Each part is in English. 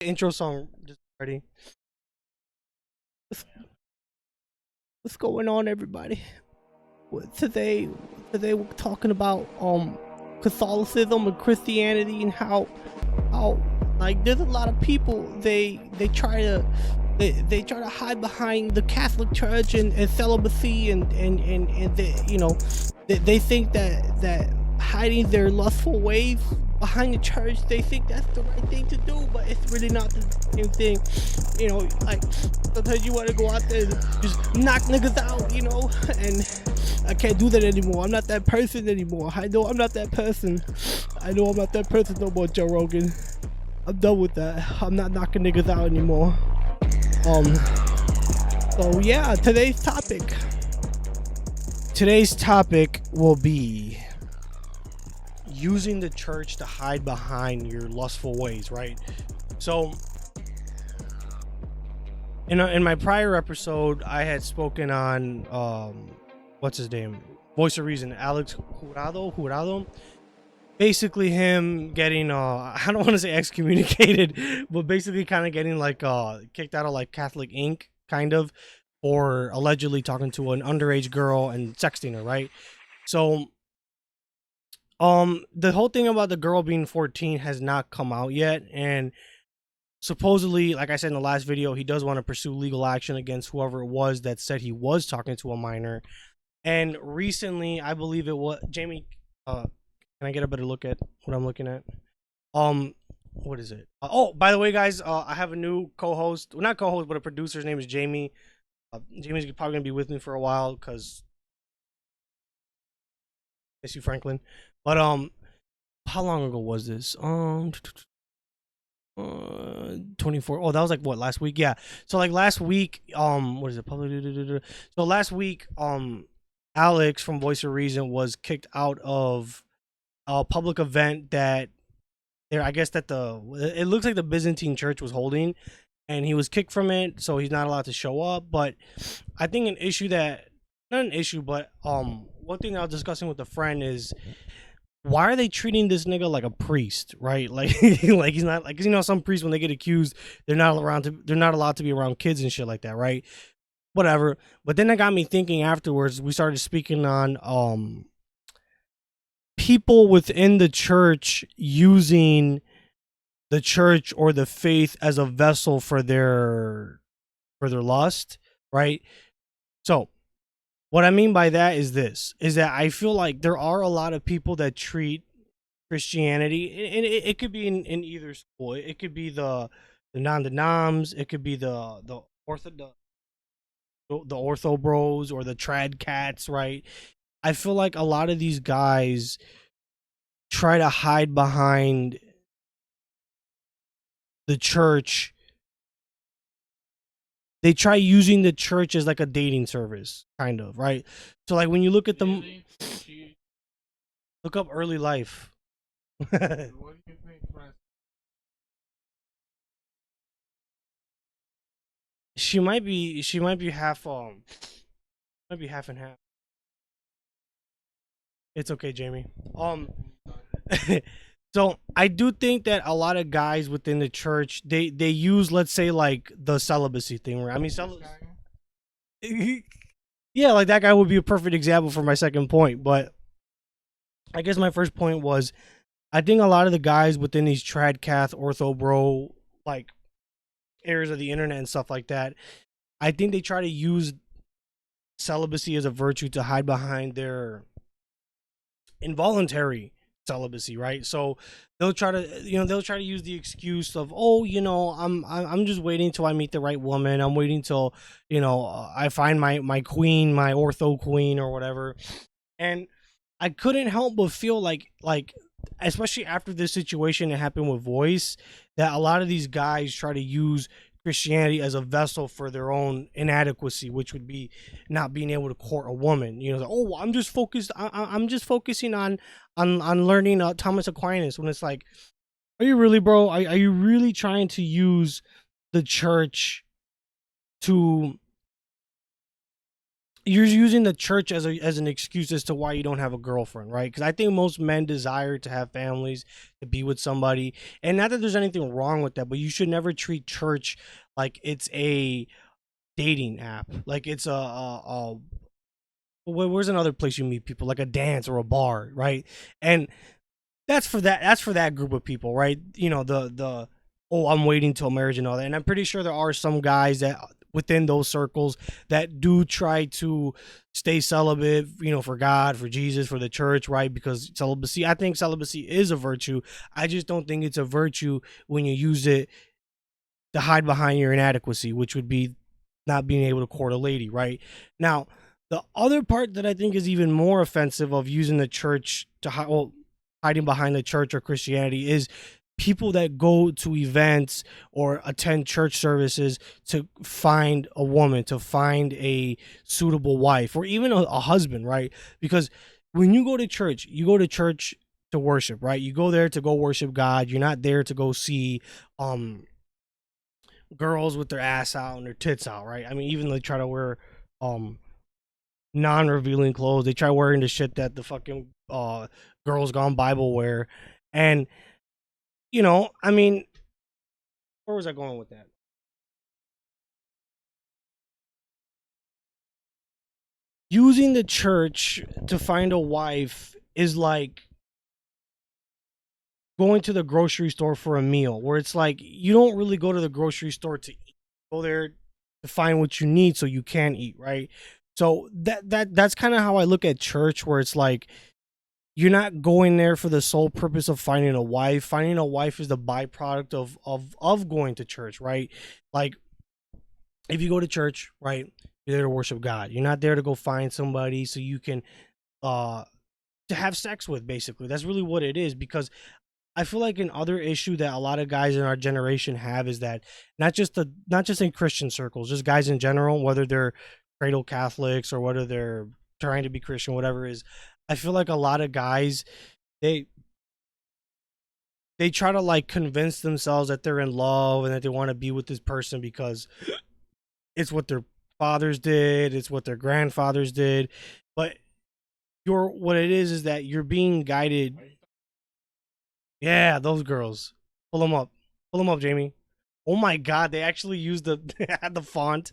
Intro song just ready. What's, what's going on, everybody? Today we're talking about Catholicism and Christianity and how like there's a lot of people they try to hide behind the Catholic Church and celibacy and they think that hiding their lustful ways behind the church, they think that's the right thing to do, but it's really not the same thing. Like sometimes you want to go out there and just knock niggas out, and I can't do that anymore. I'm not that person anymore. I know I'm not that person. I know I'm not that person no more, Joe Rogan. I'm done with that. I'm not knocking niggas out anymore. So yeah, today's topic will be using the church to hide behind your lustful ways, right? So in my prior episode, I had spoken on what's his name, Voice of Reason, Alex Jurado. Basically him getting I don't want to say excommunicated, but basically kind of getting like kicked out of like Catholic Inc. kind of, for allegedly talking to an underage girl and sexting her, right? So the whole thing about the girl being 14 has not come out yet, and supposedly, like I said in the last video, he does want to pursue legal action against whoever it was that said he was talking to a minor. And recently, I believe it was Jamie. Can I get a better look at what I'm looking at? What is it? Oh, by the way, guys, I have a new co-host. Well, not co-host, but a producer. His name is Jamie. Jamie's probably gonna be with me for a while because miss you, Franklin. But how long ago was this? 24. Oh, that was like what, last week? Yeah. So like last week, what is it? So last week, Alex from Voice of Reason was kicked out of a public event that there, I guess that it looks like the Byzantine Church was holding, and he was kicked from it, so he's not allowed to show up. But I think an issue that, not an issue, but one thing that I was discussing with a friend is, why are they treating this nigga like a priest, right? Like like he's not, like, some priests, when they get accused, they're not allowed to be around kids and shit like that, right? Whatever. But then that got me thinking afterwards. We started speaking on people within the church using the church or the faith as a vessel for their lust, right? So what I mean by that is that I feel like there are a lot of people that treat Christianity, and it could be in either school. It could be the non-denoms, it could be the ortho bros or the trad cats, right? I feel like a lot of these guys try to hide behind the church. They try using the church as like a dating service, kind of, right? So like when you look at them, look up early life. She might be half might be half and half. It's okay, Jamie. So I do think that a lot of guys within the church, they use, let's say, like the celibacy thing, right? I mean, yeah, like that guy would be a perfect example for my second point. But I guess my first point was, I think a lot of the guys within these trad cath ortho bro like areas of the internet and stuff like that, I think they try to use celibacy as a virtue to hide behind their involuntary celibacy, right? So they'll try to, they'll try to use the excuse of, oh, I'm just waiting till I meet the right woman. I'm waiting till, I find my queen, my ortho queen or whatever. And I couldn't help but feel like especially after this situation that happened with Voice, that a lot of these guys try to use Christianity as a vessel for their own inadequacy, which would be not being able to court a woman. Like, oh, I'm just focused. I'm just focusing on learning Thomas Aquinas. When it's like, are you really, bro? Are you really trying to use the church to you're using the church as an excuse as to why you don't have a girlfriend, right? Because I think most men desire to have families, to be with somebody, and not that there's anything wrong with that, but you should never treat church like it's a dating app, like it's where's another place you meet people, like a dance or a bar, right? And that's for that group of people, right? You know, the oh, I'm waiting till marriage and all that. And I'm pretty sure there are some guys that within those circles that do try to stay celibate, you know, for God, for Jesus, for the church, right? Because celibacy, I think celibacy is a virtue. I just don't think it's a virtue when you use it to hide behind your inadequacy, which would be not being able to court a lady, right? Now, the other part that I think is even more offensive of using the church to hiding behind the church or Christianity is people that go to events or attend church services to find a woman, to find a suitable wife, or even a husband, right? Because when you go to church to worship, right? You go there to go worship God. You're not there to go see girls with their ass out and their tits out, right? I mean, even they try to wear um non-revealing clothes. They try wearing the shit that the fucking girls gone Bible wear. And you know, I mean, where was I going with that? Using the church to find a wife is like going to the grocery store for a meal, where it's like you don't really go to the grocery store to eat. You go there to find what you need so you can eat, right? So that's kind of how I look at church, where it's like you're not going there for the sole purpose of finding a wife. Finding a wife is the byproduct of going to church, right? Like if you go to church, right, you're there to worship God. You're not there to go find somebody so you can uh to have sex with, basically. That's really what it is. Because I feel like an other issue that a lot of guys in our generation have is that not just in Christian circles, just guys in general, whether they're cradle Catholics or whether they're trying to be Christian, whatever it is, I feel like a lot of guys they they try to like convince themselves that they're in love and that they want to be with this person because it's what their fathers did, it's what their grandfathers did. But you're what it is that you're being guided. Yeah, those girls. Pull them up. Pull them up, Jamie. Oh my god, they actually used the the font.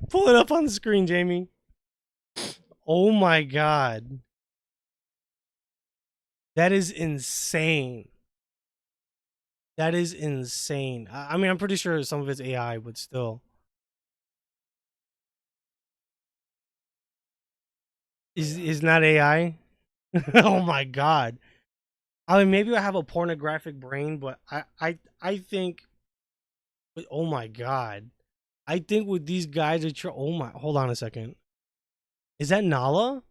Pull it up on the screen, Jamie. Oh my god. That is insane. That is insane. I mean, I'm pretty sure some of it's AI, but still. Is not AI? Oh my god. I mean, maybe I have a pornographic brain, but I think. Oh my god. I think with these guys, oh my. Hold on a second. Is that Nala?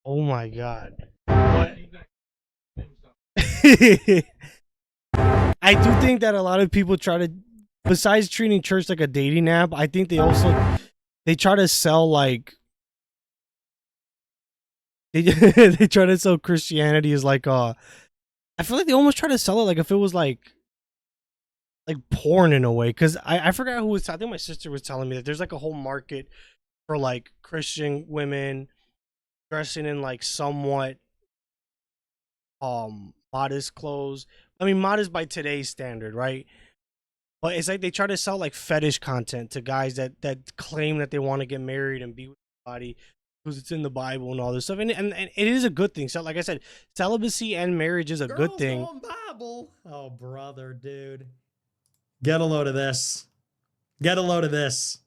Oh my god. But I do think that a lot of people try to, besides treating church like a dating app, I think they try to sell like they try to sell Christianity as like I feel like they almost try to sell it like if it was like porn in a way. Because I forgot who was, I think my sister was telling me that there's like a whole market for like Christian women dressing in like somewhat modest clothes. I mean, modest by today's standard, right? But it's like they try to sell like fetish content to guys that claim that they want to get married and be with somebody because it's in the Bible and all this stuff. And it is a good thing. So like I said, celibacy and marriage is a good thing. Girls going Bible. Oh, brother, dude. Get a load of this. Get a load of this.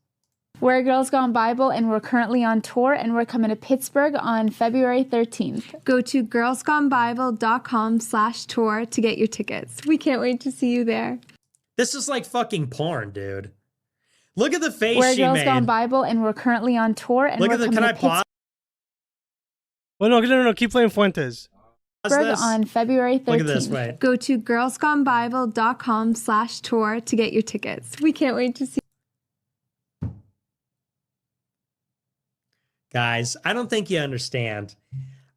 We're Girls Gone Bible, and we're currently on tour, and we're coming to Pittsburgh on February 13th. Go to girlsgonebible.com/tour to get your tickets. We can't wait to see you there. This is like fucking porn, dude. Look at the face We're she Girls made. Gone Bible, and we're currently on tour, and Look we're at the, coming can to I pause? Well, no, keep playing Fuentes. How's this? on February 13th. Look at this, wait. Go to girlsgonebible.com/tour to get your tickets. We can't wait to see. Guys, I don't think you understand.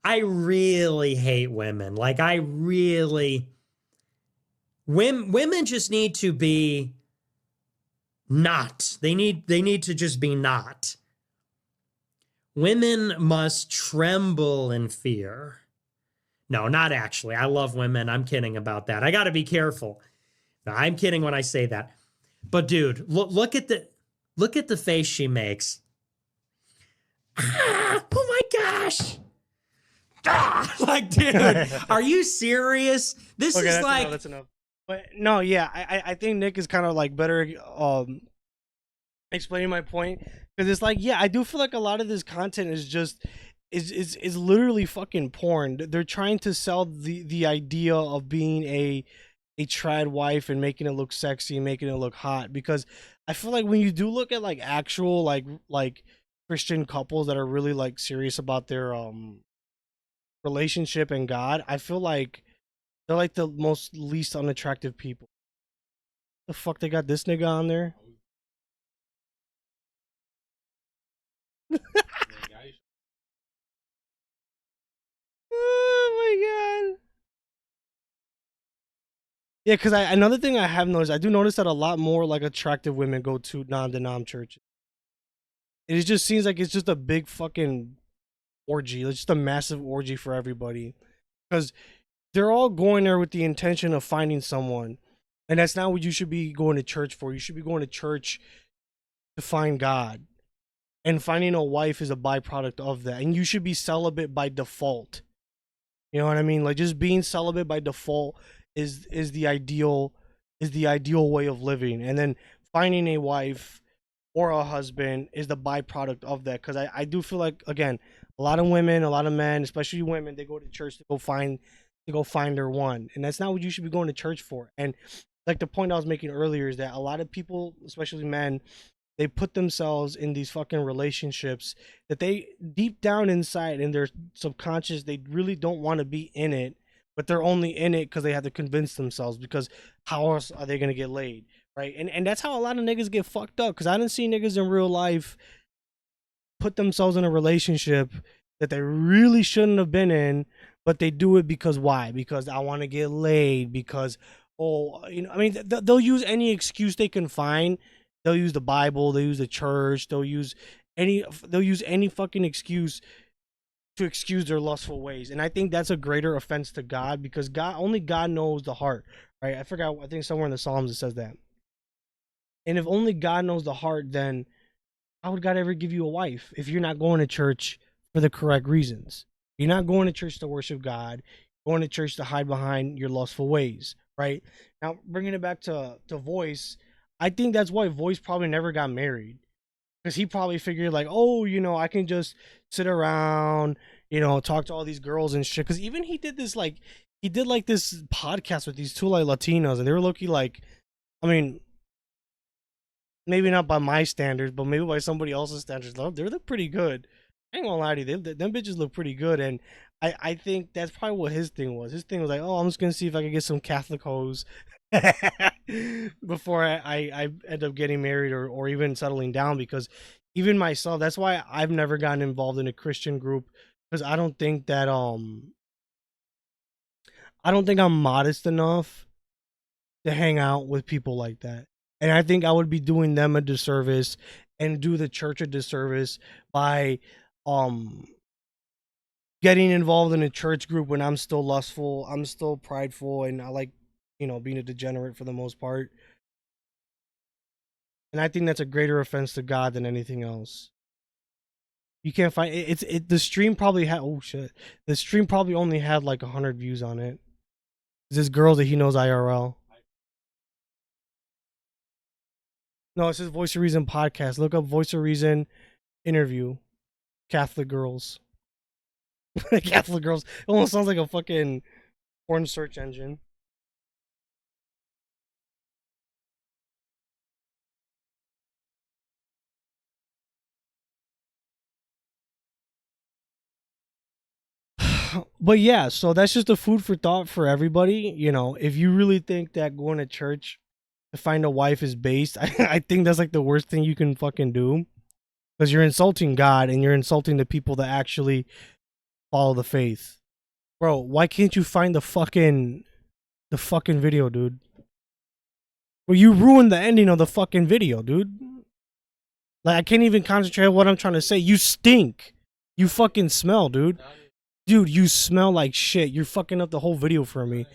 I really hate women. Like, I really... Women just need to be not. They need to just be not. Women must tremble in fear. No, not actually. I love women. I'm kidding about that. I got to be careful. No, I'm kidding when I say that. But dude, look at the face she makes. Ah, oh my gosh. Ah, like, dude, are you serious? This Okay, is like that's enough. But no, yeah, I think Nick is kind of like better explaining my point, because it's like, yeah, I do feel like a lot of this content is just is literally fucking porn. They're trying to sell the idea of being a trad wife and making it look sexy, making it look hot, because I feel like when you do look at like actual like Christian couples that are really like serious about their relationship and God, I feel like they're like the most least unattractive people. The fuck they got this nigga on there? Oh my god. Yeah, because another thing I have noticed, I do notice that a lot more like attractive women go to non-denom churches. It just seems like it's just a big fucking orgy. It's just a massive orgy for everybody. Because they're all going there with the intention of finding someone. And that's not what you should be going to church for. You should be going to church to find God. And finding a wife is a byproduct of that. And you should be celibate by default. You know what I mean? Like, just being celibate by default is the ideal way of living. And then finding a wife or a husband is the byproduct of that. Because I do feel like, again, a lot of women, a lot of men, especially women, they go to church to go find their one. And that's not what you should be going to church for. And like the point I was making earlier is that a lot of people, especially men, they put themselves in these fucking relationships that they deep down inside in their subconscious, they really don't want to be in it, but they're only in it because they have to convince themselves, because how else are they going to get laid? Right. And that's how a lot of niggas get fucked up. Cause I didn't see niggas in real life put themselves in a relationship that they really shouldn't have been in, but they do it because why? Because I want to get laid, because, oh, you know, I mean, they'll use any excuse they can find. They'll use the Bible, they'll use the church, they'll use any fucking excuse to excuse their lustful ways. And I think that's a greater offense to God, because only God knows the heart, right? I forgot, I think somewhere in the Psalms it says that. And if only God knows the heart, then how would God ever give you a wife if you're not going to church for the correct reasons? You're not going to church to worship God, you're going to church to hide behind your lustful ways, right? Now, bringing it back to Voice, I think that's why Voice probably never got married, because he probably figured like, oh, you know, I can just sit around, you know, talk to all these girls and shit. Because even he did this this podcast with these two like Latinos, and they were looking like, I mean, maybe not by my standards, but maybe by somebody else's standards. They look pretty good. I ain't gonna lie to you, them bitches look pretty good, and I think that's probably what his thing was. His thing was like, oh, I'm just gonna see if I can get some Catholic hoes before I end up getting married or even settling down. Because even myself, that's why I've never gotten involved in a Christian group, because I don't think I'm modest enough to hang out with people like that. And I think I would be doing them a disservice and do the church a disservice by getting involved in a church group when I'm still lustful, I'm still prideful, and I like, you know, being a degenerate for the most part. And I think that's a greater offense to God than anything else. You can't find the stream probably had, oh shit, the stream probably only had like 100 views on it. This girl that he knows IRL. No, it says Voice of Reason podcast. Look up Voice of Reason interview. Catholic girls. Catholic girls. It almost sounds like a fucking porn search engine. But yeah, so that's just a food for thought for everybody. You know, if you really think that going to church to find a wife is based, I think that's like the worst thing you can fucking do, because you're insulting God and you're insulting the people that actually follow the faith. Bro, why can't you find the fucking video, dude? Well, you ruined the ending of the fucking video, dude. Like, I can't even concentrate on what I'm trying to say. You stink. You fucking smell, dude. Dude, you smell like shit. You're fucking up the whole video for me.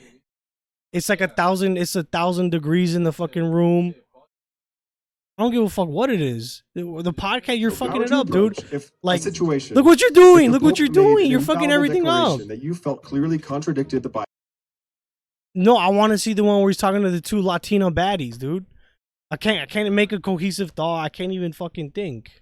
It's like 1,000 degrees in the fucking room. I don't give a fuck what it is. The podcast, you're So how fucking would it you up, dude. approach if a Like, situation look what you're if doing. the Look what Pope you're made doing. an You're fucking infallible everything up. declaration that you felt clearly contradicted the Bible? No, I want to see the one where he's talking to the two Latino baddies, dude. I can't make a cohesive thought. I can't even fucking think.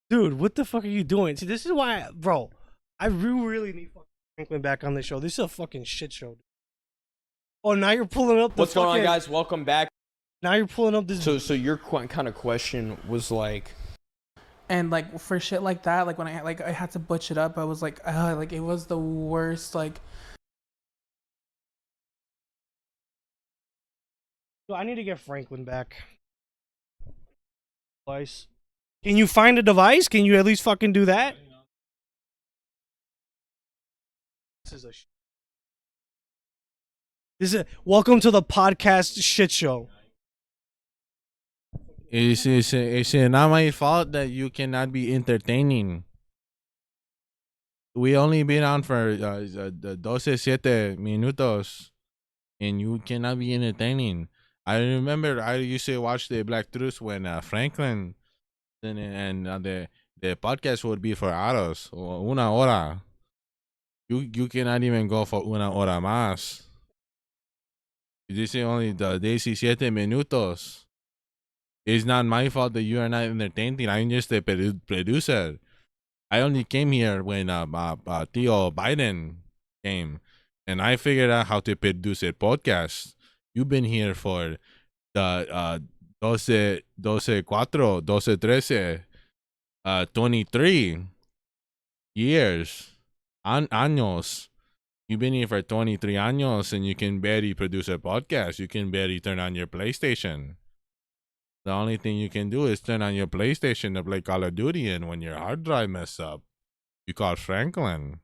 Dude, what the fuck are you doing? See, this is why, bro, I really need fucking Franklin back on the show. This is a fucking shit show. Oh, now you're pulling up the What's going on, guys? Welcome back. Now you're pulling up this. So your kind of question was like, And like for shit like that, like when I had to butch it up, I was like it was the worst. Like, So I need to get Franklin back. Device. Can you find a device? Can you at least fucking do that? This is a. This is welcome to the podcast shit show. It's not my fault that you cannot be entertaining. We only been on for 12 minutos, and you cannot be entertaining. I remember I used to watch the Black Truth when Franklin and the podcast would be for hours, una hora. You cannot even go for una hora más. This is only the 17 minutos. It's not my fault that you are not entertaining. I'm just a producer. I only came here when Theo Biden came, and I figured out how to produce a podcast. You've been here for the 23 years, años. You've been here for 23 años, and you can barely produce a podcast. You can barely turn on your PlayStation. The only thing you can do is turn on your PlayStation to play Call of Duty, and when your hard drive messes up, you call Franklin.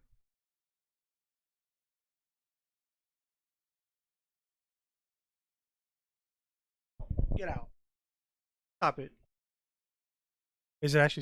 Get out. Stop it. Is it actually?